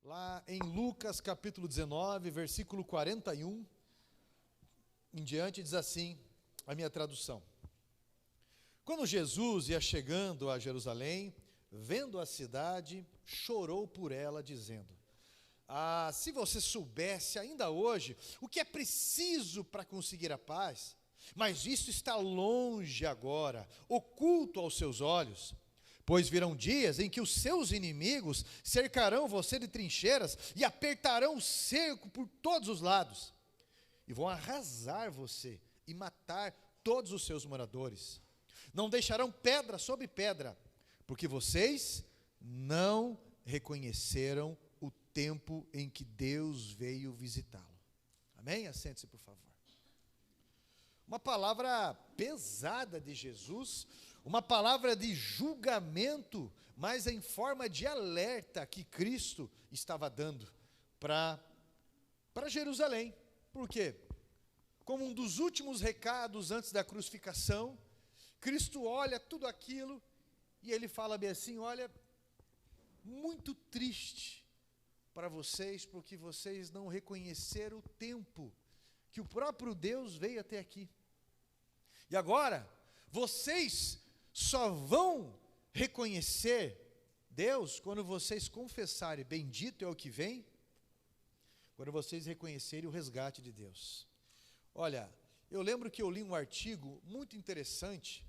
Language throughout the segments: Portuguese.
Lá em Lucas capítulo 19, versículo 41 em diante, diz assim a minha tradução: Quando Jesus ia chegando a Jerusalém, vendo a cidade, chorou por ela, dizendo: se você soubesse ainda hoje o que é preciso para conseguir a paz, mas isso está longe agora, oculto aos seus olhos. Pois virão dias em que os seus inimigos cercarão você de trincheiras e apertarão o cerco por todos os lados, e vão arrasar você e matar todos os seus moradores. Não deixarão pedra sobre pedra, porque vocês não reconheceram o tempo em que Deus veio visitá-lo. Amém? Assente-se, por favor. Uma palavra pesada de Jesus, uma palavra de julgamento, mas em forma de alerta que Cristo estava dando para Jerusalém. Por quê? Como um dos últimos recados antes da crucificação, Cristo olha tudo aquilo e ele fala bem assim: olha, muito triste para vocês, porque vocês não reconheceram o tempo que o próprio Deus veio até aqui. E agora, vocês só vão reconhecer Deus quando vocês confessarem: bendito é o que vem, quando vocês reconhecerem o resgate de Deus. Olha, eu lembro que eu li um artigo muito interessante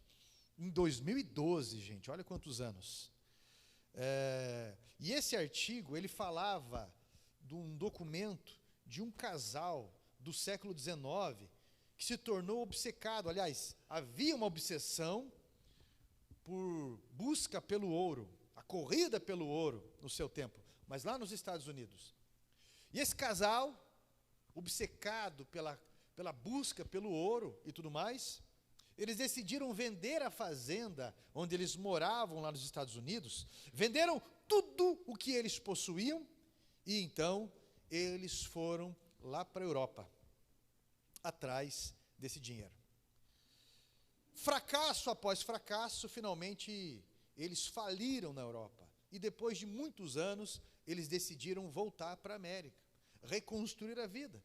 em 2012, gente, olha quantos anos. E esse artigo, ele falava de um documento de um casal do século XIX que se tornou obcecado. Aliás, havia uma obsessão por busca pelo ouro, a corrida pelo ouro no seu tempo, mas lá nos Estados Unidos. E esse casal, obcecado pela busca pelo ouro e tudo mais, eles decidiram vender a fazenda onde eles moravam lá nos Estados Unidos, venderam tudo o que eles possuíam, e então eles foram lá para a Europa, atrás desse dinheiro. Fracasso após fracasso, finalmente eles faliram na Europa, e depois de muitos anos, eles decidiram voltar para a América, reconstruir a vida.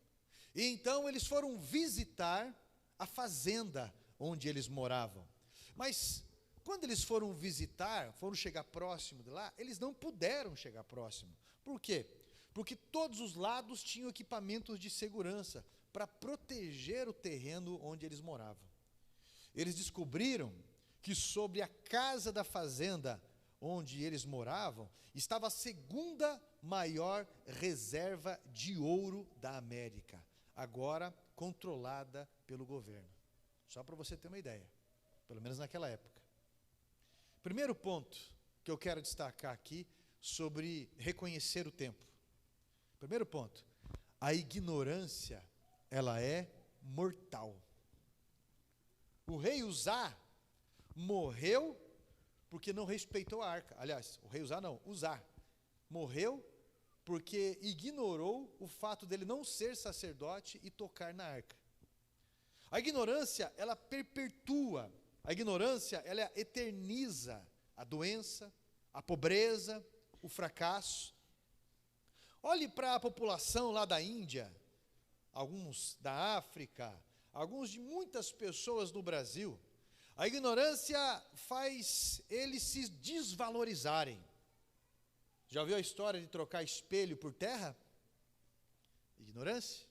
E então eles foram visitar a fazenda onde eles moravam. Mas quando eles foram visitar, foram chegar próximo de lá, eles não puderam chegar próximo. Por quê? Porque todos os lados tinham equipamentos de segurança para proteger o terreno onde eles moravam. Eles descobriram que sobre a casa da fazenda onde eles moravam estava a segunda maior reserva de ouro da América, agora controlada pelo governo. Só para você ter uma ideia, pelo menos naquela época. Primeiro ponto que eu quero destacar aqui sobre reconhecer o tempo. Primeiro ponto: a ignorância, ela é mortal. O rei Uzá morreu porque não respeitou a arca. Aliás, o rei Uzá não, Uzá morreu porque ignorou o fato dele não ser sacerdote e tocar na arca. A ignorância, ela perpetua, a ignorância, ela eterniza a doença, a pobreza, o fracasso. Olhe para a população lá da Índia, alguns da África, alguns de muitas pessoas no Brasil. A ignorância faz eles se desvalorizarem. Já ouviu a história de trocar espelho por terra? Ignorância.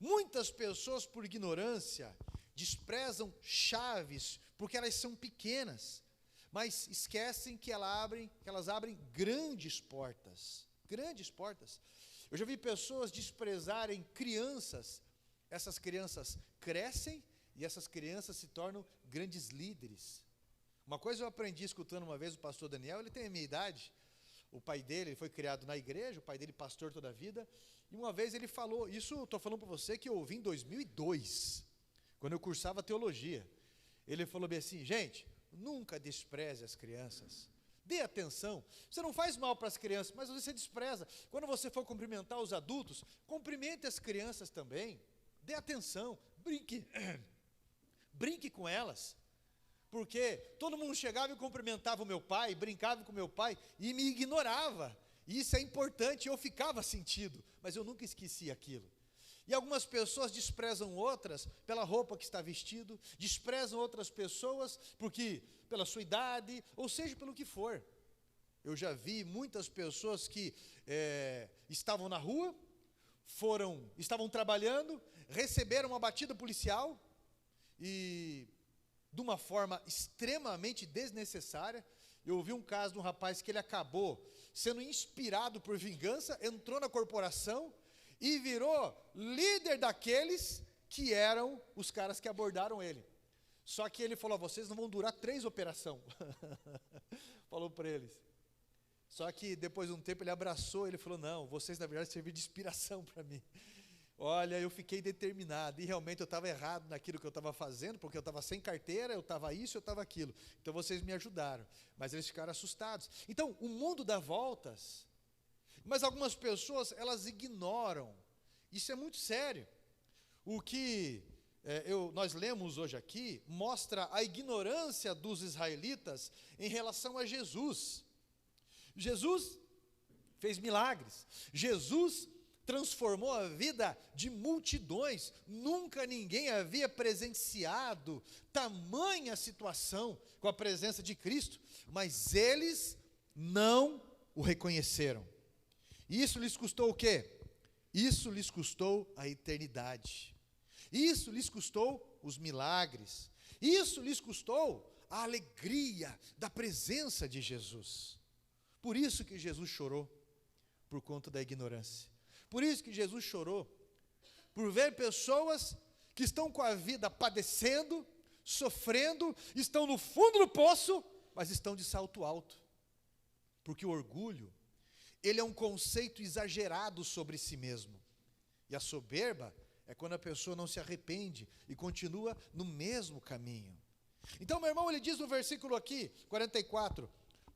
Muitas pessoas, por ignorância, desprezam chaves porque elas são pequenas, mas esquecem que elas abrem grandes portas. Grandes portas. Eu já vi pessoas desprezarem crianças. Essas crianças crescem e essas crianças se tornam grandes líderes. Uma coisa eu aprendi escutando uma vez o pastor Daniel, ele tem a minha idade. O pai dele, ele foi criado na igreja, o pai dele pastor toda a vida, e uma vez ele falou, isso eu estou falando para você que eu ouvi em 2002, quando eu cursava teologia. Ele falou bem assim: gente, nunca despreze as crianças, dê atenção, você não faz mal para as crianças, mas você despreza. Quando você for cumprimentar os adultos, cumprimente as crianças também, dê atenção, brinque, brinque com elas. Porque todo mundo chegava e cumprimentava o meu pai, brincava com o meu pai e me ignorava. E isso é importante, eu ficava sentido, mas eu nunca esqueci aquilo. E algumas pessoas desprezam outras pela roupa que está vestido, desprezam outras pessoas porque pela sua idade, ou seja, pelo que for. Eu já vi muitas pessoas que estavam na rua, estavam trabalhando, receberam uma batida policial e de uma forma extremamente desnecessária. Eu ouvi um caso de um rapaz que ele acabou sendo inspirado por vingança, entrou na corporação e virou líder daqueles que eram os caras que abordaram ele. Só que ele falou: vocês não vão durar 3 operações. Falou para eles. Só que depois de um tempo ele abraçou, ele falou: não, vocês na verdade serviram de inspiração para mim. Olha, eu fiquei determinado, e realmente eu estava errado naquilo que eu estava fazendo, porque eu estava sem carteira, eu estava isso, eu estava aquilo. Então vocês me ajudaram, mas eles ficaram assustados. Então, o mundo dá voltas, mas algumas pessoas, elas ignoram. Isso é muito sério. O que nós lemos hoje aqui, mostra a ignorância dos israelitas em relação a Jesus. Jesus fez milagres, Jesus transformou a vida de multidões. Nunca ninguém havia presenciado tamanha situação com a presença de Cristo, mas eles não o reconheceram. Isso lhes custou o quê? Isso lhes custou a eternidade. Isso lhes custou os milagres. Isso lhes custou a alegria da presença de Jesus. Por isso que Jesus chorou, por conta da ignorância. Por isso que Jesus chorou, por ver pessoas que estão com a vida padecendo, sofrendo, estão no fundo do poço, mas estão de salto alto. Porque o orgulho, ele é um conceito exagerado sobre si mesmo. E a soberba é quando a pessoa não se arrepende e continua no mesmo caminho. Então, meu irmão, ele diz no versículo aqui, 44,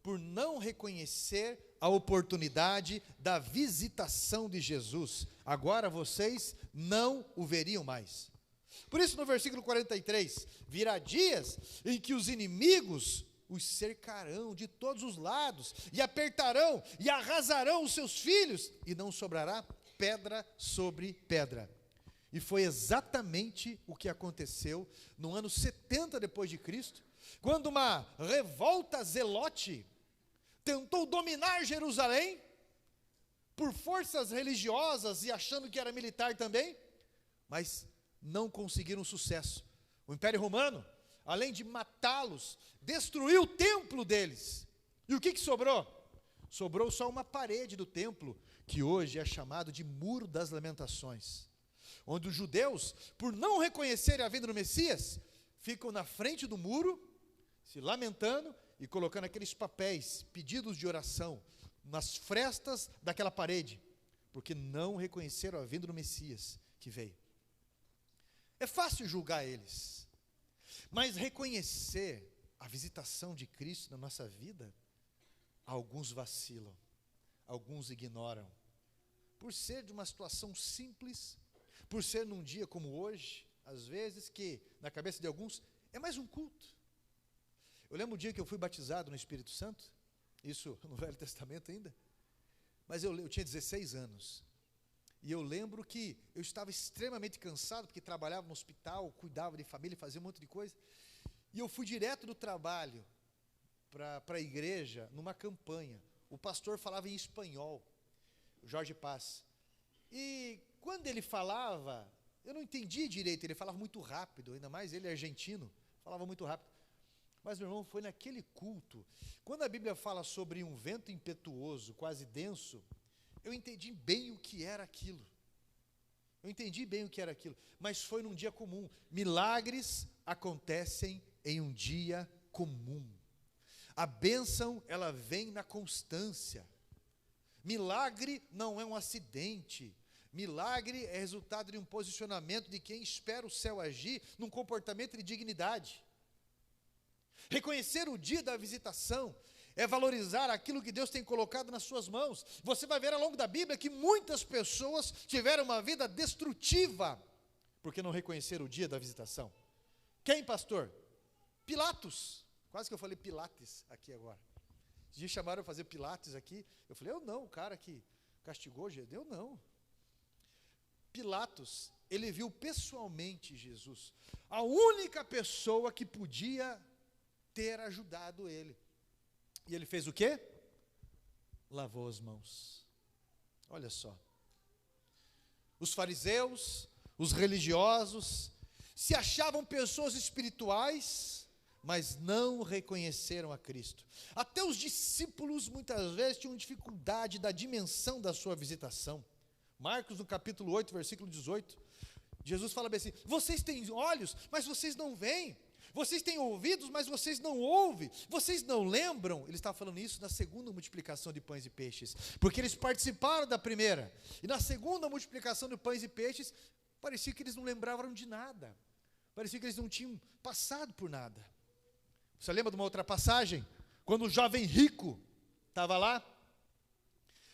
por não reconhecer a oportunidade da visitação de Jesus, agora vocês não o veriam mais. Por isso, no versículo 43, virá dias em que os inimigos os cercarão de todos os lados, e apertarão e arrasarão os seus filhos, e não sobrará pedra sobre pedra. E foi exatamente o que aconteceu no ano 70 depois de Cristo, quando uma revolta zelote tentou dominar Jerusalém, por forças religiosas e achando que era militar também, mas não conseguiram sucesso. O Império Romano, além de matá-los, destruiu o templo deles. E o que sobrou? Sobrou só uma parede do templo, que hoje é chamado de Muro das Lamentações, onde os judeus, por não reconhecerem a vinda do Messias, ficam na frente do muro, se lamentando e colocando aqueles papéis, pedidos de oração, nas frestas daquela parede, porque não reconheceram a vinda do Messias que veio. É fácil julgar eles, mas reconhecer a visitação de Cristo na nossa vida, alguns vacilam, alguns ignoram, por ser de uma situação simples, por ser num dia como hoje, às vezes que na cabeça de alguns é mais um culto. Eu lembro um dia que eu fui batizado no Espírito Santo, isso no Velho Testamento ainda, mas eu tinha 16 anos, e eu lembro que eu estava extremamente cansado, porque trabalhava no hospital, cuidava de família, fazia um monte de coisa, e eu fui direto do trabalho para a igreja, numa campanha. O pastor falava em espanhol, o Jorge Paz, e quando ele falava, eu não entendi direito, ele falava muito rápido, ainda mais ele é argentino, falava muito rápido. Mas, meu irmão, foi naquele culto, quando a Bíblia fala sobre um vento impetuoso, quase denso, eu entendi bem o que era aquilo. Eu entendi bem o que era aquilo, mas foi num dia comum. Milagres acontecem em um dia comum. A bênção, ela vem na constância. Milagre não é um acidente. Milagre é resultado de um posicionamento de quem espera o céu agir num comportamento de dignidade. Reconhecer o dia da visitação é valorizar aquilo que Deus tem colocado nas suas mãos. Você vai ver ao longo da Bíblia que muitas pessoas tiveram uma vida destrutiva porque não reconheceram o dia da visitação? Quem, pastor? Pilatos. Quase que eu falei Pilates aqui agora. Os dias chamaram eu fazer Pilates aqui. Eu falei, eu não, o cara que castigou Jesus, eu não. Pilatos, ele viu pessoalmente Jesus. A única pessoa que podia ter ajudado ele. E ele fez o quê? Lavou as mãos. Olha só. Os fariseus, os religiosos, se achavam pessoas espirituais, mas não reconheceram a Cristo. Até os discípulos muitas vezes tinham dificuldade da dimensão da sua visitação. Marcos, no capítulo 8, versículo 18, Jesus fala bem assim, vocês têm olhos, mas vocês não veem. Vocês têm ouvidos, mas vocês não ouvem. Vocês não lembram? Ele está falando isso na segunda multiplicação de pães e peixes. Porque eles participaram da primeira. E na segunda multiplicação de pães e peixes, parecia que eles não lembravam de nada. Parecia que eles não tinham passado por nada. Você lembra de uma outra passagem? Quando o jovem rico estava lá,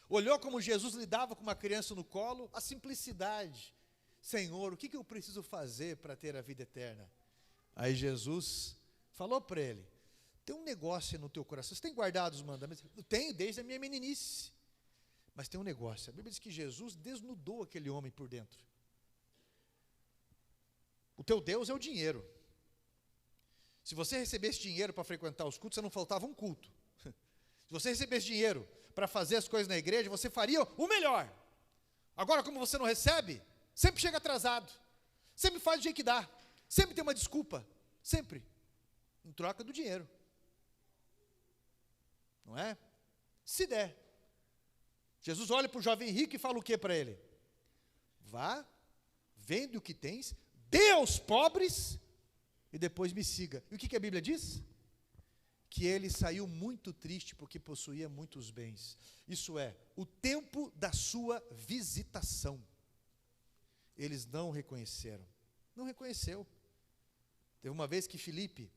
olhou como Jesus lidava com uma criança no colo, a simplicidade. Senhor, o que eu preciso fazer para ter a vida eterna? Aí Jesus falou para ele, tem um negócio no teu coração, você tem guardado os mandamentos? Eu tenho desde a minha meninice, mas tem um negócio, a Bíblia diz que Jesus desnudou aquele homem por dentro. O teu Deus é o dinheiro. Se você recebesse dinheiro para frequentar os cultos, você não faltava um culto. Se você recebesse dinheiro para fazer as coisas na igreja, você faria o melhor. Agora, como você não recebe, sempre chega atrasado, sempre faz do jeito que dá. Sempre tem uma desculpa, sempre, em troca do dinheiro, não é? Se der. Jesus olha para o jovem rico e fala o que para ele? Vá, vende o que tens, dê aos pobres e depois me siga. E o que a Bíblia diz? Que ele saiu muito triste porque possuía muitos bens. Isso é, o tempo da sua visitação. Eles não reconheceram. Não reconheceu. Teve uma vez que Filipe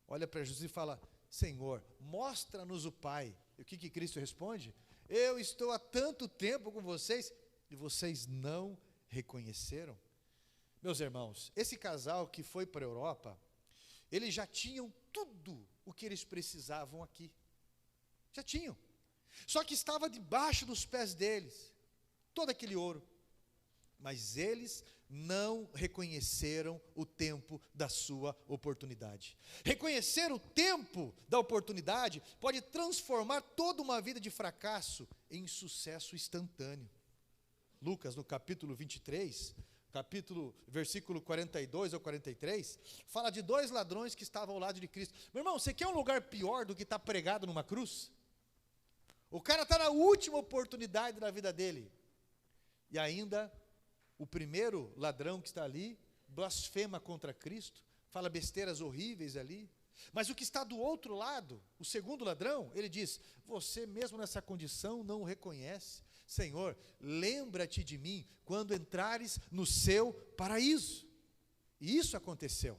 olha para Jesus e fala, Senhor, mostra-nos o Pai. E o que Cristo responde? Eu estou há tanto tempo com vocês e vocês não reconheceram. Meus irmãos, esse casal que foi para a Europa, eles já tinham tudo o que eles precisavam aqui. Já tinham. Só que estava debaixo dos pés deles, todo aquele ouro. Mas eles não reconheceram o tempo da sua oportunidade. Reconhecer o tempo da oportunidade pode transformar toda uma vida de fracasso em sucesso instantâneo. Lucas, no capítulo 23, versículo 42 ou 43, fala de 2 ladrões que estavam ao lado de Cristo. Meu irmão, você quer um lugar pior do que estar pregado numa cruz? O cara está na última oportunidade da vida dele. E ainda o primeiro ladrão que está ali, blasfema contra Cristo, fala besteiras horríveis ali, mas o que está do outro lado, o segundo ladrão, ele diz, você mesmo nessa condição não o reconhece, Senhor, lembra-te de mim, quando entrares no seu paraíso, e isso aconteceu,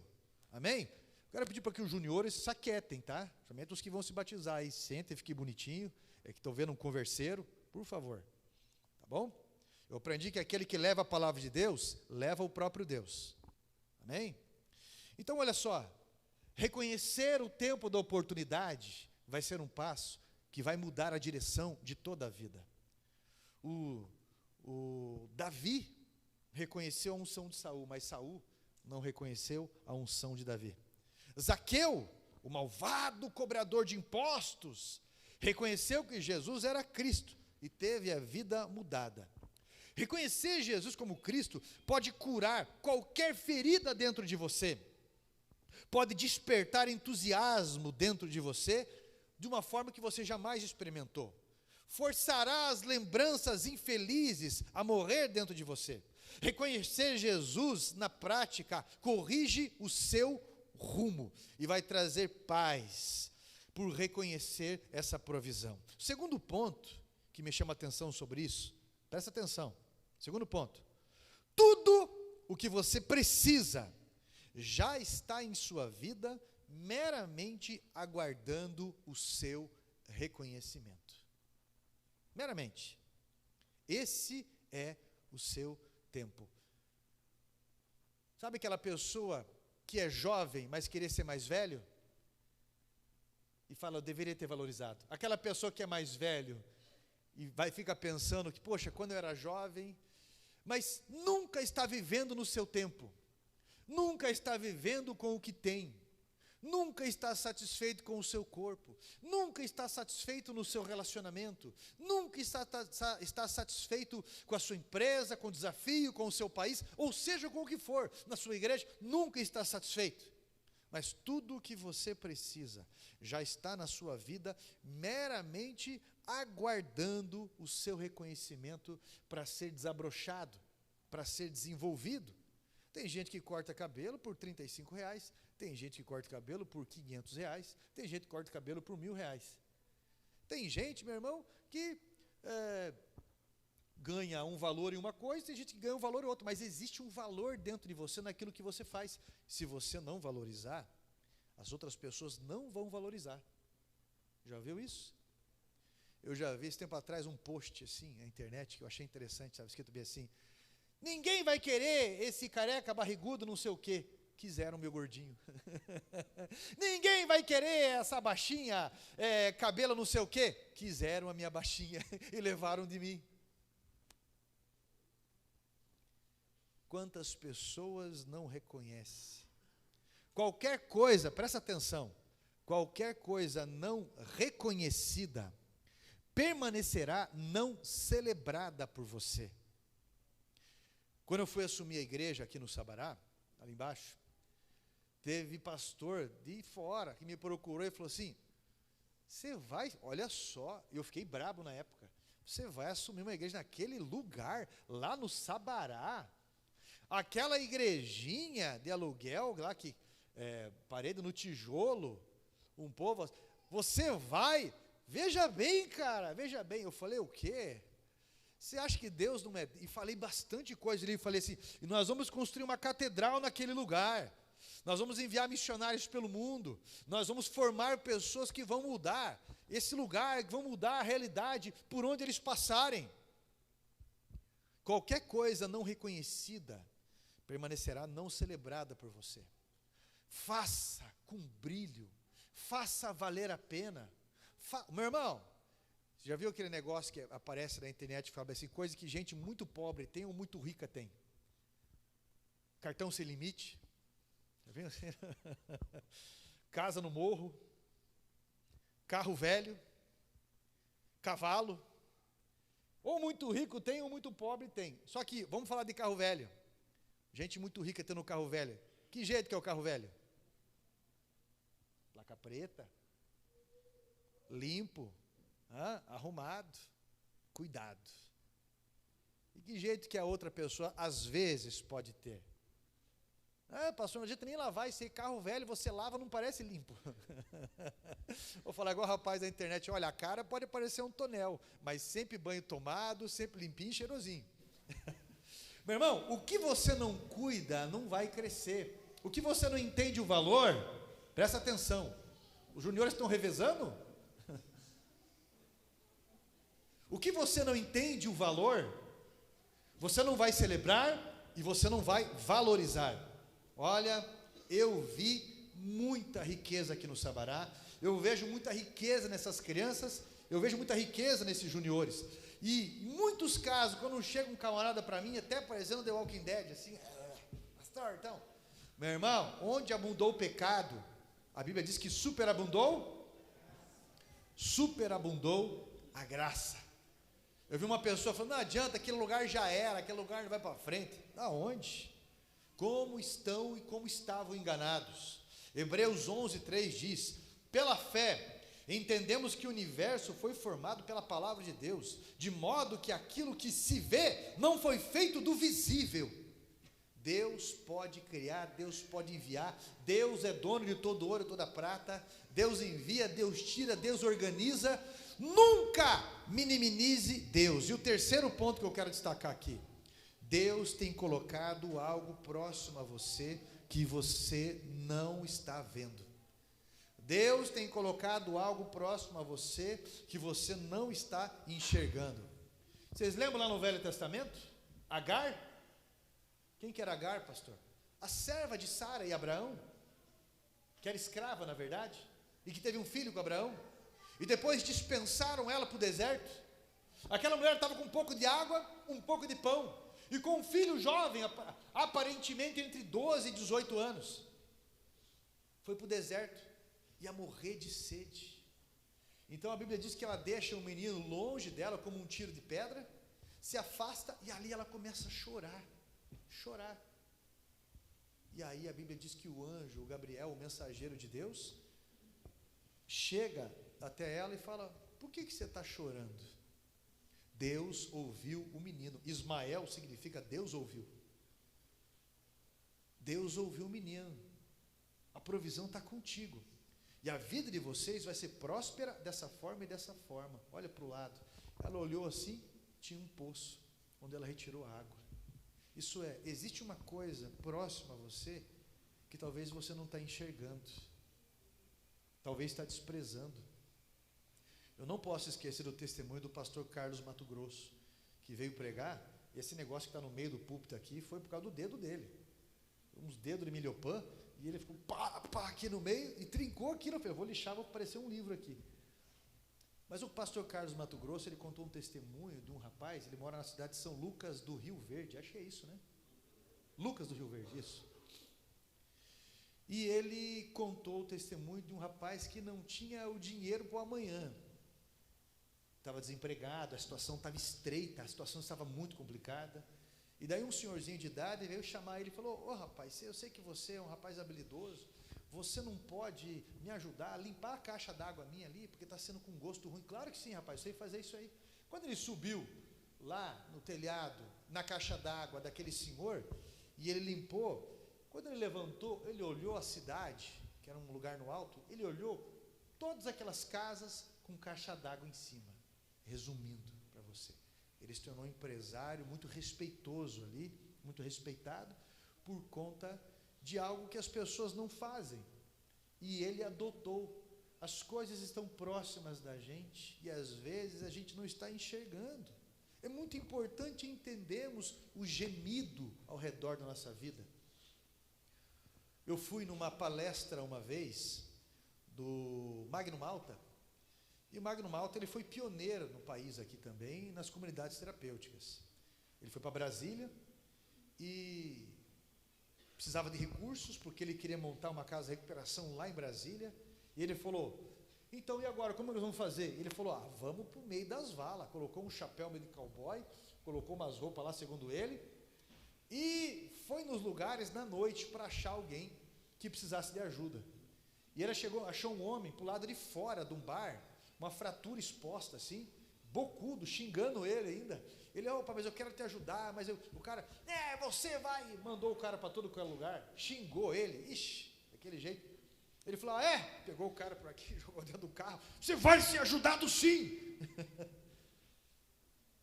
amém? Quero pedir para que os juniores se aquietem, tá? Somente os que vão se batizar aí, sentem, fiquem bonitinho, é que estou vendo um converseiro, por favor, tá bom? Eu aprendi que aquele que leva a palavra de Deus, leva o próprio Deus. Amém? Então, olha só, reconhecer o tempo da oportunidade vai ser um passo que vai mudar a direção de toda a vida. O Davi reconheceu a unção de Saul, mas Saul não reconheceu a unção de Davi. Zaqueu, o malvado cobrador de impostos, reconheceu que Jesus era Cristo e teve a vida mudada. Reconhecer Jesus como Cristo pode curar qualquer ferida dentro de você, pode despertar entusiasmo dentro de você, de uma forma que você jamais experimentou, forçará as lembranças infelizes a morrer dentro de você. Reconhecer Jesus na prática corrige o seu rumo e vai trazer paz por reconhecer essa provisão. O segundo ponto que me chama a atenção sobre isso, presta atenção. Segundo ponto, tudo o que você precisa já está em sua vida, meramente aguardando o seu reconhecimento. Meramente. Esse é o seu tempo. Sabe aquela pessoa que é jovem, mas querer ser mais velho? E fala, eu deveria ter valorizado. Aquela pessoa que é mais velho e fica pensando que, poxa, quando eu era jovem, mas nunca está vivendo no seu tempo, nunca está vivendo com o que tem, nunca está satisfeito com o seu corpo, nunca está satisfeito no seu relacionamento, nunca está satisfeito com a sua empresa, com o desafio, com o seu país, ou seja, com o que for, na sua igreja, nunca está satisfeito. Mas tudo o que você precisa já está na sua vida, meramente aguardando o seu reconhecimento para ser desabrochado, para ser desenvolvido. Tem gente que corta cabelo por R$35, tem gente que corta cabelo por R$500, tem gente que corta cabelo por R$1.000. Tem gente, meu irmão, que ganha um valor em uma coisa, tem gente que ganha um valor em outra, mas existe um valor dentro de você naquilo que você faz. Se você não valorizar, as outras pessoas não vão valorizar. Já viu isso? Eu já vi esse tempo atrás um post assim na internet que eu achei interessante, sabe, escrito bem assim: ninguém vai querer esse careca barrigudo não sei o quê. Quiseram meu gordinho. Ninguém vai querer essa baixinha, cabelo não sei o quê. Quiseram a minha baixinha e levaram de mim. Quantas pessoas não reconhecem? Qualquer coisa, presta atenção, qualquer coisa não reconhecida permanecerá não celebrada por você. Quando eu fui assumir a igreja aqui no Sabará, ali embaixo, teve pastor de fora que me procurou e falou assim: você vai, olha só, eu fiquei brabo na época, você vai assumir uma igreja naquele lugar, lá no Sabará, aquela igrejinha de aluguel lá, que parede no tijolo, um povo, você vai, veja bem, cara, veja bem. Eu falei, o quê? Você acha que Deus não é? E falei bastante coisa ali, falei assim, e nós vamos construir uma catedral naquele lugar, nós vamos enviar missionários pelo mundo, nós vamos formar pessoas que vão mudar esse lugar, que vão mudar a realidade por onde eles passarem. Qualquer coisa não reconhecida permanecerá não celebrada por você. Faça com brilho, faça valer a pena. Meu irmão, você já viu aquele negócio que aparece na internet, fala assim, coisa que gente muito pobre tem ou muito rica tem? Cartão sem limite, tá vendo assim? Casa no morro, carro velho, cavalo, ou muito rico tem ou muito pobre tem. Só que, vamos falar de carro velho, gente muito rica tendo carro velho. Que jeito que é o carro velho? Placa preta, limpo, arrumado, cuidado. E que jeito que a outra pessoa às vezes pode ter? Pastor, não adianta nem lavar esse carro velho, você lava, não parece limpo. Vou falar igual o rapaz da internet, olha, a cara pode parecer um tonel, mas sempre banho tomado, sempre limpinho e cheirosinho. Meu irmão, o que você não cuida não vai crescer. O que você não entende o valor, presta atenção. Os juniores estão revezando? O que você não entende o valor, você não vai celebrar e você não vai valorizar. Olha, eu vi muita riqueza aqui no Sabará, eu vejo muita riqueza nessas crianças, eu vejo muita riqueza nesses juniores. E em muitos casos, quando chega um camarada para mim, até parecendo The Walking Dead, assim, pastor, então, meu irmão, onde abundou o pecado, a Bíblia diz que superabundou a graça. Eu vi uma pessoa falando, não adianta, aquele lugar já era, aquele lugar não vai para frente. Aonde? Como estão e como estavam enganados. Hebreus 11:3 diz, pela fé, entendemos que o universo foi formado pela palavra de Deus, de modo que aquilo que se vê não foi feito do visível. Deus pode criar, Deus pode enviar, Deus é dono de todo ouro e toda prata, Deus envia, Deus tira, Deus organiza. Nunca minimize Deus. E o terceiro ponto que eu quero destacar aqui, Deus tem colocado algo próximo a você que você não está vendo. Deus tem colocado algo próximo a você que você não está enxergando. Vocês lembram lá no Velho Testamento? Agar? Quem que era Agar, pastor? a serva de Sara e Abraão, que era escrava na verdade, e que teve um filho com Abraão, e depois dispensaram ela para o deserto. Aquela mulher estava com um pouco de água, um pouco de pão, e com um filho jovem, aparentemente entre 12 e 18 anos, foi para o deserto, ia morrer de sede. Então a Bíblia diz que ela deixa o menino longe dela, como um tiro de pedra, se afasta, e ali ela começa a chorar. E aí a Bíblia diz que o anjo, o Gabriel, o mensageiro de Deus, chega até ela e fala: por que você está chorando? Deus ouviu o menino. Ismael significa Deus ouviu. Deus ouviu o menino. A provisão está contigo. E a vida de vocês vai ser próspera dessa forma e dessa forma. Olha para o lado. Ela olhou assim, tinha um poço, onde ela retirou a água. Isso é, existe uma coisa próxima a você, que talvez você não está enxergando. Talvez está desprezando. Eu não posso esquecer do testemunho do pastor Carlos Mato Grosso, que veio pregar. Esse negócio que está no meio do púlpito aqui, foi por causa do dedo dele. Uns dedos de milhopã, e ele ficou pá, aqui no meio, e trincou aqui. Eu vou lixar, vou aparecer um livro aqui. Mas o pastor Carlos Mato Grosso, ele contou um testemunho de um rapaz, ele mora na cidade de São Lucas do Rio Verde, acho que é isso, né? Lucas do Rio Verde, isso. E ele contou o testemunho de um rapaz que não tinha o dinheiro para o amanhã. Estava desempregado, a situação estava estreita, a situação estava muito complicada. E daí um senhorzinho de idade veio chamar ele e falou: ô rapaz, eu sei que você é um rapaz habilidoso, você não pode me ajudar a limpar a caixa d'água minha ali, porque está sendo com gosto ruim? Claro que sim, rapaz, eu sei fazer isso aí. Quando ele subiu lá no telhado, na caixa d'água daquele senhor, e ele limpou, quando ele levantou, ele olhou a cidade, que era um lugar no alto, ele olhou todas aquelas casas com caixa d'água em cima. Resumindo para você, ele se tornou um empresário muito respeitoso ali, muito respeitado, por conta de algo que as pessoas não fazem, e ele adotou. As coisas estão próximas da gente, e às vezes a gente não está enxergando. É muito importante entendermos o gemido ao redor da nossa vida. Eu fui numa palestra uma vez, do Magno Malta, e o Magno Malta, ele foi pioneiro no país aqui também, nas comunidades terapêuticas. Ele foi para Brasília e precisava de recursos, porque ele queria montar uma casa de recuperação lá em Brasília. E ele falou: então, e agora, como nós vamos fazer? Ele falou: vamos para o meio das valas. Colocou um chapéu meio de cowboy, colocou umas roupas lá, segundo ele, e foi nos lugares na noite para achar alguém que precisasse de ajuda. E ele achou um homem para o lado de fora de um bar, uma fratura exposta assim, bocudo, xingando ele ainda. Ele: opa, mas eu quero te ajudar, mas o cara, você vai, mandou o cara para todo aquele lugar, xingou ele, daquele jeito. Ele falou: pegou o cara por aqui, jogou dentro do carro: você vai ser ajudado sim.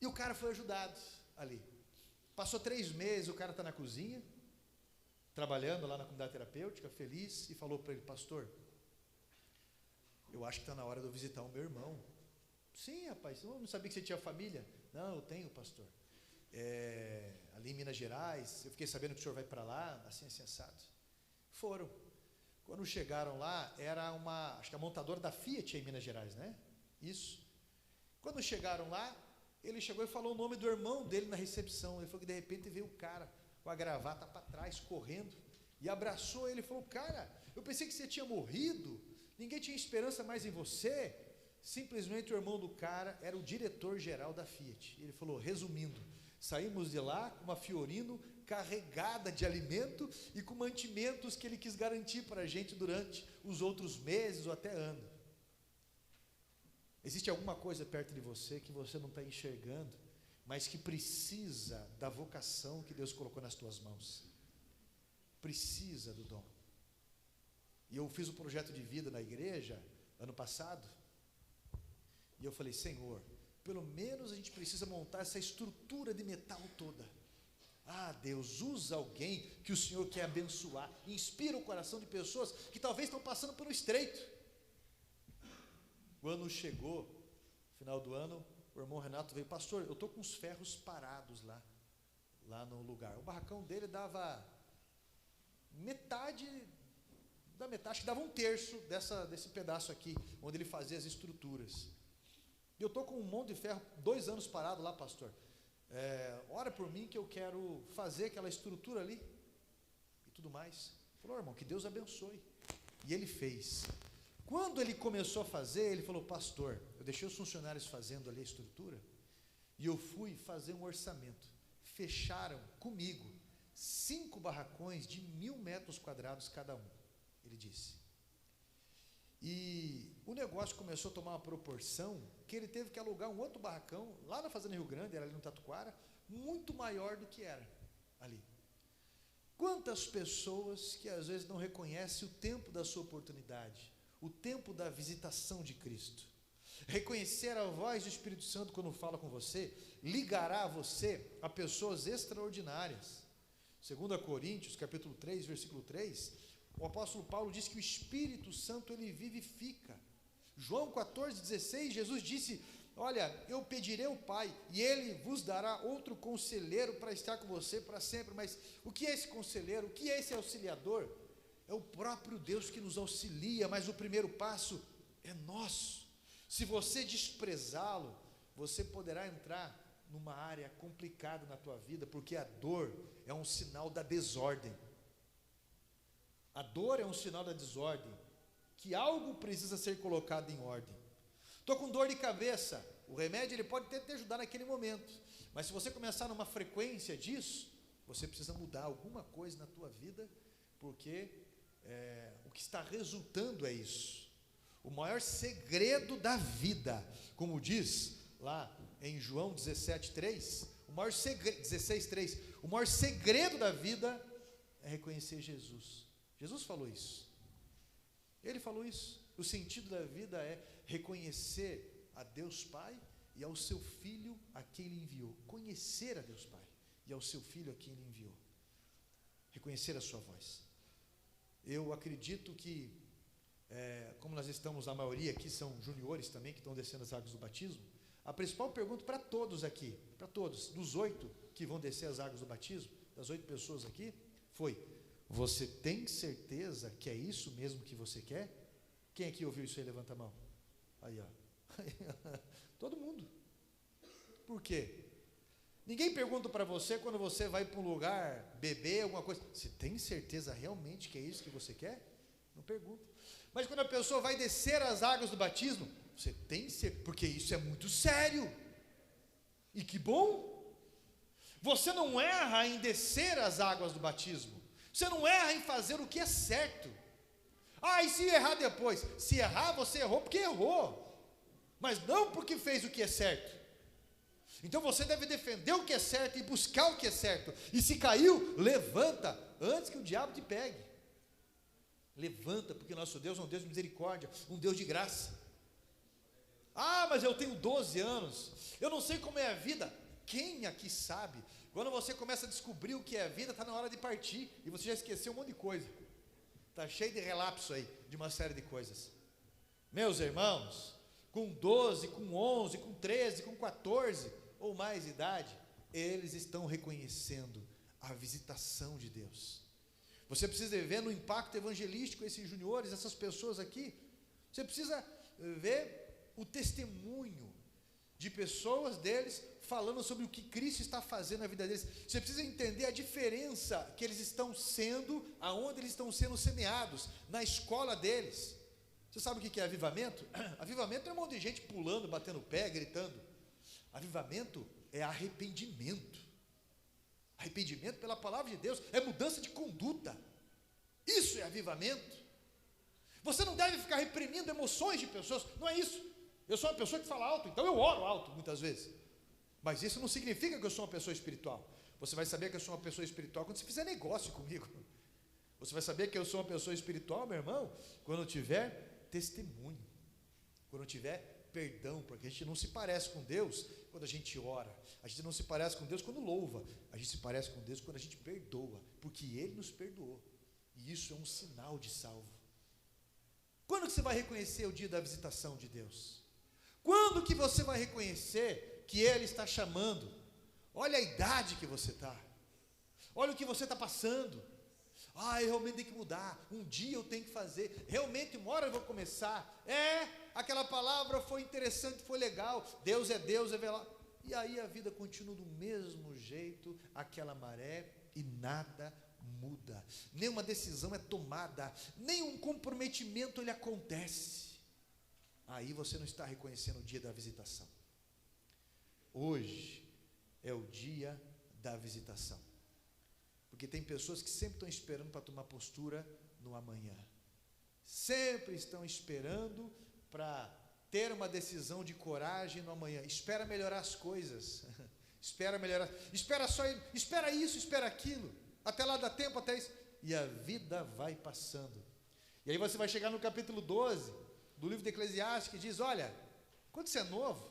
E o cara foi ajudado ali. Passou 3 meses, o cara está na cozinha, trabalhando lá na comunidade terapêutica, feliz, e falou para ele: pastor, eu acho que está na hora de eu visitar o meu irmão. Sim, rapaz, eu não sabia que você tinha família. Não, eu tenho, pastor. Ali em Minas Gerais, eu fiquei sabendo que o senhor vai para lá, assim assado. Foram. Quando chegaram lá, era acho que a montadora da Fiat em Minas Gerais, né? Isso. Quando chegaram lá, ele chegou e falou o nome do irmão dele na recepção. Ele falou que de repente veio o cara com a gravata para trás, correndo, e abraçou ele e falou: cara, eu pensei que você tinha morrido, ninguém tinha esperança mais em você. Simplesmente o irmão do cara era o diretor-geral da Fiat. Ele falou: resumindo, saímos de lá com uma Fiorino carregada de alimento e com mantimentos que ele quis garantir para a gente durante os outros meses ou até ano. Existe alguma coisa perto de você que você não está enxergando, mas que precisa da vocação que Deus colocou nas tuas mãos. Precisa do dom. E eu fiz um projeto de vida na igreja ano passado, e eu falei: Senhor, pelo menos a gente precisa montar essa estrutura de metal toda. Deus, usa alguém que o Senhor quer abençoar, inspira o coração de pessoas que talvez estão passando por um estreito. O ano chegou, final do ano, o irmão Renato veio: pastor, eu estou com os ferros parados lá no lugar. O barracão dele dava metade da metade, acho que dava um terço desse pedaço aqui, onde ele fazia as estruturas. E eu estou com um monte de ferro, 2 anos parado lá, pastor. Ora por mim que eu quero fazer aquela estrutura ali e tudo mais. Falou, irmão, que Deus abençoe. E ele fez. Quando ele começou a fazer, ele falou, pastor, eu deixei os funcionários fazendo ali a estrutura e eu fui fazer um orçamento. Fecharam comigo 5 barracões de 1.000 metros quadrados cada um, ele disse. E o negócio começou a tomar uma proporção que ele teve que alugar um outro barracão lá na Fazenda Rio Grande, era ali no Tatuquara, muito maior do que era ali. Quantas pessoas que às vezes não reconhecem o tempo da sua oportunidade, o tempo da visitação de Cristo. Reconhecer a voz do Espírito Santo quando fala com você, ligará você a pessoas extraordinárias. 2 Coríntios, capítulo 3, versículo 3, o apóstolo Paulo diz que o Espírito Santo, ele vivifica. João 14,16, Jesus disse, olha, eu pedirei ao Pai, e Ele vos dará outro conselheiro para estar com você para sempre. Mas o que é esse conselheiro? O que é esse auxiliador? É o próprio Deus que nos auxilia, mas o primeiro passo é nosso. Se você desprezá-lo, você poderá entrar numa área complicada na tua vida, porque a dor é um sinal da desordem. A dor é um sinal da desordem, que algo precisa ser colocado em ordem. Estou com dor de cabeça, o remédio ele pode até te ajudar naquele momento, mas se você começar numa frequência disso, você precisa mudar alguma coisa na tua vida, porque o que está resultando é isso. O maior segredo da vida, como diz lá em João 17,3, o maior segredo, 16,3, o maior segredo da vida é reconhecer Jesus. Jesus falou isso. Ele falou isso. O sentido da vida é reconhecer a Deus Pai e ao seu Filho a quem Ele enviou. Conhecer a Deus Pai e ao seu Filho a quem Ele enviou. Reconhecer a sua voz. Eu acredito que, como nós estamos, a maioria aqui são juniores também, que estão descendo as águas do batismo, a principal pergunta para todos aqui, para todos, dos 8 que vão descer as águas do batismo, das 8 pessoas aqui, foi: você tem certeza que é isso mesmo que você quer? Quem aqui ouviu isso aí? Levanta a mão. Aí, ó. Todo mundo. Por quê? Ninguém pergunta para você quando você vai para um lugar beber alguma coisa, você tem certeza realmente que é isso que você quer? Não pergunta. Mas quando a pessoa vai descer as águas do batismo, você tem certeza, porque isso é muito sério. E que bom. Você não erra em descer as águas do batismo. Você não erra em fazer o que é certo. E se errar depois? Se errar, você errou porque errou, mas não porque fez o que é certo. Então você deve defender o que é certo e buscar o que é certo. E se caiu, levanta, antes que o diabo te pegue. Levanta, porque nosso Deus é um Deus de misericórdia, um Deus de graça. Mas eu tenho 12 anos, eu não sei como é a vida. Quem aqui sabe? Quando você começa a descobrir o que é a vida, está na hora de partir, e você já esqueceu um monte de coisa. Está cheio de relapso aí, de uma série de coisas. Meus irmãos, com 12, com 11, com 13, com 14 ou mais idade, eles estão reconhecendo a visitação de Deus. Você precisa ver no impacto evangelístico esses juniores, essas pessoas aqui. Você precisa ver o testemunho de pessoas deles falando sobre o que Cristo está fazendo na vida deles. Você precisa entender a diferença que eles estão sendo, aonde eles estão sendo semeados, na escola deles. Você sabe o que é avivamento? Avivamento é um monte de gente pulando, batendo pé, gritando. Avivamento é arrependimento. Arrependimento, pela palavra de Deus, é mudança de conduta. Isso é avivamento. Você não deve ficar reprimindo emoções de pessoas, não é isso. Eu sou uma pessoa que fala alto, então eu oro alto muitas vezes. Mas isso não significa que eu sou uma pessoa espiritual. Você vai saber que eu sou uma pessoa espiritual quando você fizer negócio comigo. Você vai saber que eu sou uma pessoa espiritual, meu irmão, quando tiver testemunho, quando tiver perdão, porque a gente não se parece com Deus quando a gente ora, a gente não se parece com Deus quando louva, a gente se parece com Deus quando a gente perdoa, porque Ele nos perdoou, e isso é um sinal de salvo. Quando que você vai reconhecer o dia da visitação de Deus? Quando que você vai reconhecer que Ele está chamando? Olha a idade que você está, olha o que você está passando, Eu realmente tenho que mudar, um dia eu tenho que fazer, realmente uma hora eu vou começar. Aquela palavra foi interessante, foi legal, Deus é velado. E aí a vida continua do mesmo jeito, aquela maré, e nada muda. Nenhuma decisão é tomada, nenhum comprometimento ele acontece. Aí você não está reconhecendo o dia da visitação. Hoje é o dia da visitação. Porque tem pessoas que sempre estão esperando para tomar postura no amanhã. Sempre estão esperando para ter uma decisão de coragem no amanhã. Espera melhorar as coisas. Espera melhorar. Espera isso, espera aquilo. Até lá dá tempo, até isso. E a vida vai passando. E aí você vai chegar no capítulo 12 do livro de Eclesiastes, que diz: olha, quando você é novo,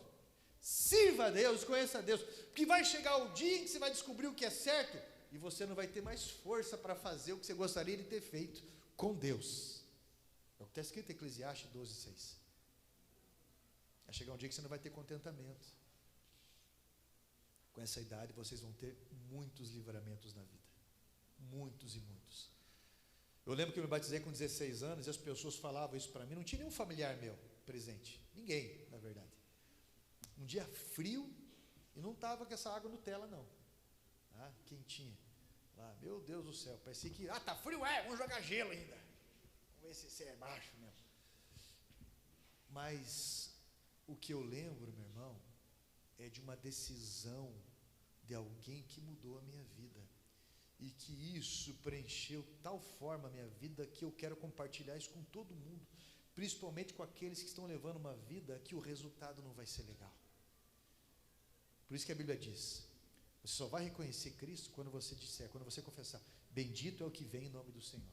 sirva a Deus, conheça a Deus, porque vai chegar o dia em que você vai descobrir o que é certo, e você não vai ter mais força para fazer o que você gostaria de ter feito com Deus. É o que está escrito em Eclesiastes 12:6. Vai chegar um dia que você não vai ter contentamento. Com essa idade vocês vão ter muitos livramentos na vida. Muitos e muitos. Eu lembro que eu me batizei com 16 anos e as pessoas falavam isso para mim. Não tinha nenhum familiar meu presente. Ninguém, na verdade. Um dia frio e não estava com essa água Nutella, não. Quentinha. Lá, meu Deus do céu. Parecia que, tá frio, vamos jogar gelo ainda. Vamos ver se é baixo mesmo. Mas o que eu lembro, meu irmão, é de uma decisão de alguém que mudou a minha vida. E que isso preencheu tal forma a minha vida que eu quero compartilhar isso com todo mundo, principalmente com aqueles que estão levando uma vida que o resultado não vai ser legal. Por isso que a Bíblia diz: você só vai reconhecer Cristo quando você confessar: bendito é o que vem em nome do Senhor.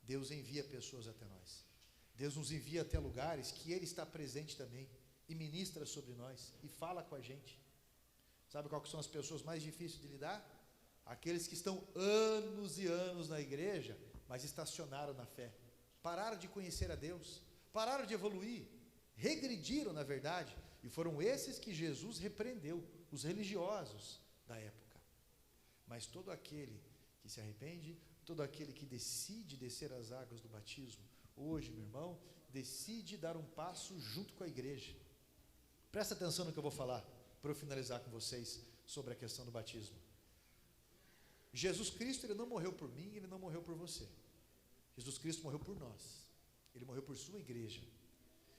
Deus envia pessoas até nós. Deus nos envia até lugares que Ele está presente também e ministra sobre nós e fala com a gente. Sabe qual que são as pessoas mais difíceis de lidar? Aqueles que estão anos e anos na igreja, mas estacionaram na fé, pararam de conhecer a Deus, pararam de evoluir, regrediram na verdade, e foram esses que Jesus repreendeu, os religiosos da época. Mas todo aquele que se arrepende, todo aquele que decide descer as águas do batismo, hoje, meu irmão, decide dar um passo junto com a igreja. Presta atenção no que eu vou falar, para eu finalizar com vocês sobre a questão do batismo. Jesus Cristo, Ele não morreu por mim, Ele não morreu por você. Jesus Cristo morreu por nós. Ele morreu por sua igreja.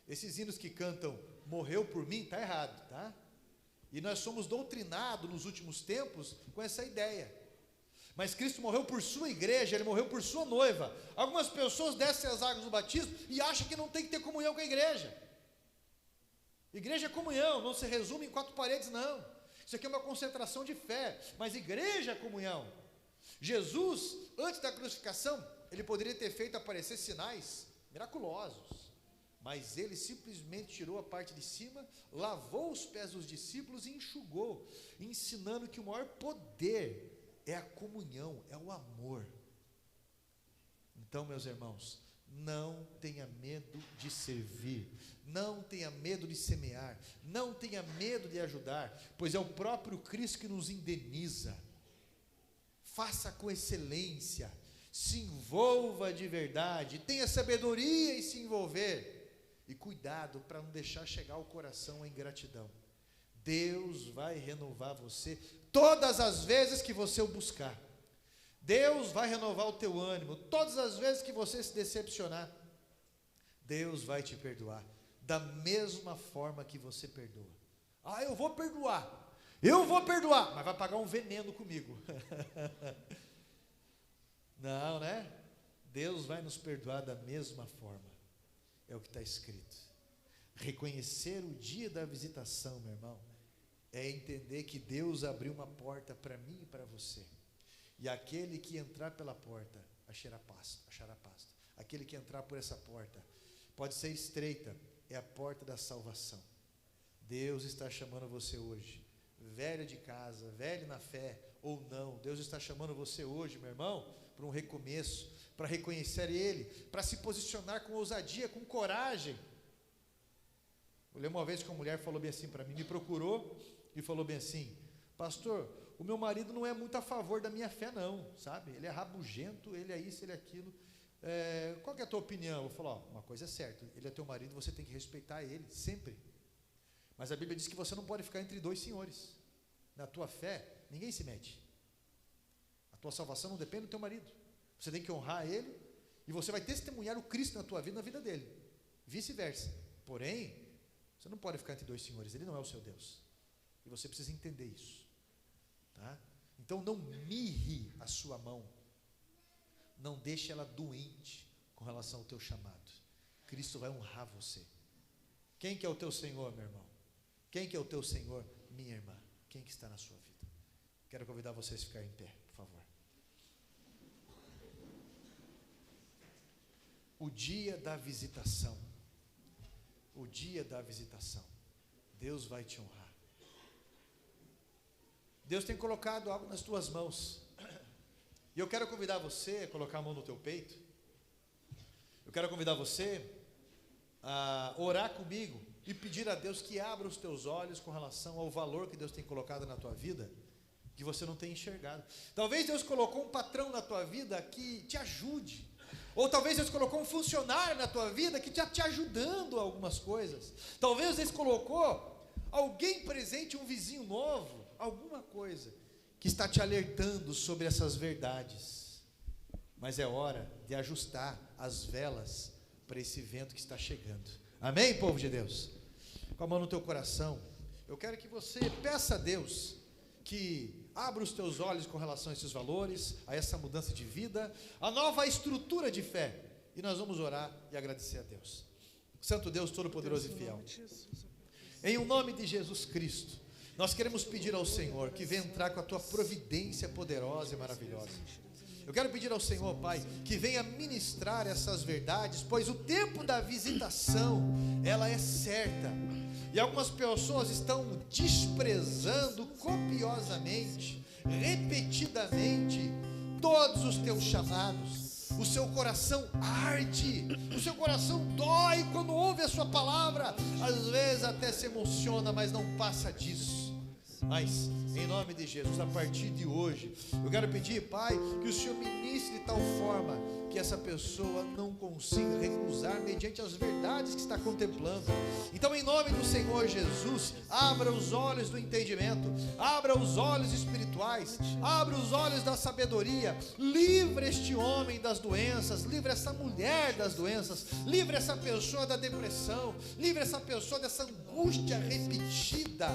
Esses hinos que cantam, morreu por mim, está errado, tá? E nós somos doutrinados nos últimos tempos com essa ideia. Mas Cristo morreu por sua igreja, Ele morreu por sua noiva. Algumas pessoas descem as águas do batismo e acham que não tem que ter comunhão com a igreja. Igreja é comunhão, não se resume em 4 paredes, não. Isso aqui é uma concentração de fé, mas igreja é comunhão. Jesus, antes da crucificação, Ele poderia ter feito aparecer sinais miraculosos, mas Ele simplesmente tirou a parte de cima, lavou os pés dos discípulos e enxugou, ensinando que o maior poder é a comunhão, é o amor. Então, meus irmãos, não tenha medo de servir, não tenha medo de semear, não tenha medo de ajudar, pois é o próprio Cristo que nos indeniza. Faça com excelência, se envolva de verdade, tenha sabedoria em se envolver, e cuidado para não deixar chegar ao coração a ingratidão. Deus vai renovar você todas as vezes que você o buscar. Deus vai renovar o teu ânimo todas as vezes que você se decepcionar. Deus vai te perdoar da mesma forma que você perdoa. Eu vou perdoar, mas vai pagar um veneno comigo. Não, né? Deus vai nos perdoar da mesma forma. É o que está escrito. Reconhecer o dia da visitação, meu irmão, é entender que Deus abriu uma porta para mim e para você. E aquele que entrar pela porta achará pasto. Aquele que entrar por essa porta, pode ser estreita, é a porta da salvação. Deus está chamando você hoje, velho de casa, velho na fé ou não. Deus está chamando você hoje, meu irmão, para um recomeço, para reconhecer Ele, para se posicionar com ousadia, com coragem. Eu lembro uma vez que uma mulher falou bem assim para mim, me procurou e falou bem assim: pastor, o meu marido não é muito a favor da minha fé não, sabe? Ele é rabugento, ele é isso, ele é aquilo. Qual que é a tua opinião? Eu vou falar, uma coisa é certa, ele é teu marido, você tem que respeitar ele, sempre. Mas a Bíblia diz que você não pode ficar entre dois senhores. Na tua fé, ninguém se mete. A tua salvação não depende do teu marido. Você tem que honrar ele, e você vai testemunhar o Cristo na tua vida, na vida dele. Vice-versa. Porém, você não pode ficar entre dois senhores, ele não é o seu Deus. E você precisa entender isso. Tá? Então não mirre a sua mão. Não deixe ela doente com relação ao teu chamado. Cristo vai honrar você. Quem que é o teu Senhor, meu irmão? Quem que é o teu Senhor, minha irmã? Quem que está na sua vida? Quero convidar vocês a ficar em pé, por favor. O dia da visitação. O dia da visitação. Deus vai te honrar. Deus tem colocado algo nas tuas mãos. E eu quero convidar você a colocar a mão no teu peito. Eu quero convidar você a orar comigo e pedir a Deus que abra os teus olhos com relação ao valor que Deus tem colocado na tua vida, que você não tem enxergado. Talvez Deus colocou um patrão na tua vida que te ajude. Ou talvez Deus colocou um funcionário na tua vida que está te ajudando a algumas coisas. Talvez Deus colocou alguém presente, um vizinho novo, alguma coisa que está te alertando sobre essas verdades. Mas é hora de ajustar as velas para esse vento que está chegando. Amém, povo de Deus? Com a mão no teu coração, eu quero que você peça a Deus que abra os teus olhos com relação a esses valores, a essa mudança de vida, a nova estrutura de fé. E nós vamos orar e agradecer a Deus. Santo Deus Todo-Poderoso e Fiel, em o nome de Jesus Cristo, nós queremos pedir ao Senhor que venha entrar com a tua providência poderosa e maravilhosa. Eu quero pedir ao Senhor, Pai, que venha ministrar essas verdades, pois o tempo da visitação, ela é certa. E algumas pessoas estão desprezando copiosamente, repetidamente, todos os teus chamados. O seu coração arde, o seu coração dói quando ouve a sua palavra. Às vezes até se emociona, mas não passa disso. Mas, em nome de Jesus, a partir de hoje, eu quero pedir, Pai, que o Senhor ministre de tal forma que essa pessoa não consiga recusar mediante as verdades que está contemplando. Então, em nome do Senhor Jesus, abra os olhos do entendimento, abra os olhos espirituais, abra os olhos da sabedoria, livre este homem das doenças, livre essa mulher das doenças, livre essa pessoa da depressão, livre essa pessoa dessa angústia repetida,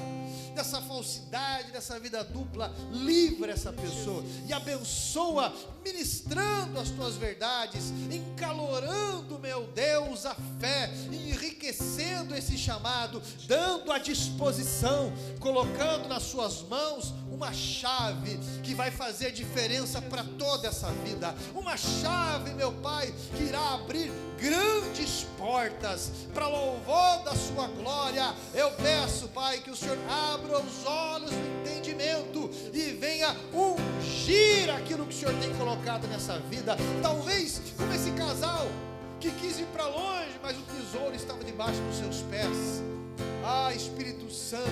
dessa falsidade, dessa vida dupla. Livre essa pessoa e abençoa, ministrando as tuas verdades, encalorando, meu Deus, a fé, enriquecendo esse chamado, dando a disposição, colocando nas suas mãos uma chave que vai fazer diferença para toda essa vida, uma chave, meu Pai, que irá abrir grandes portas para louvor da sua glória. Eu peço, Pai, que o Senhor abra os olhos do entendimento e venha ungir aquilo que o Senhor tem colocado nessa vida. Talvez como esse casal que quis ir para longe, mas o tesouro estava debaixo dos seus pés. Ah, Espírito Santo,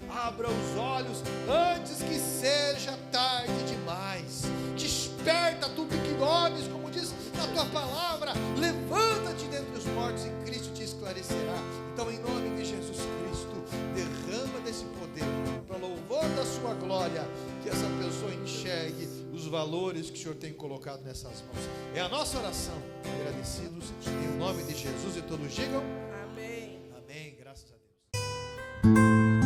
abra os olhos antes que seja tarde demais. Desperta tu que dormes, como diz na tua palavra. Levanta-te dentre os mortos e Cristo te esclarecerá. Então, em nome de Jesus Cristo, derrama desse poder para louvor da sua glória, que essa pessoa enxergue os valores que o Senhor tem colocado nessas mãos. É a nossa oração, agradecidos em nome de Jesus, e todos digam amém. Amém, graças a Deus.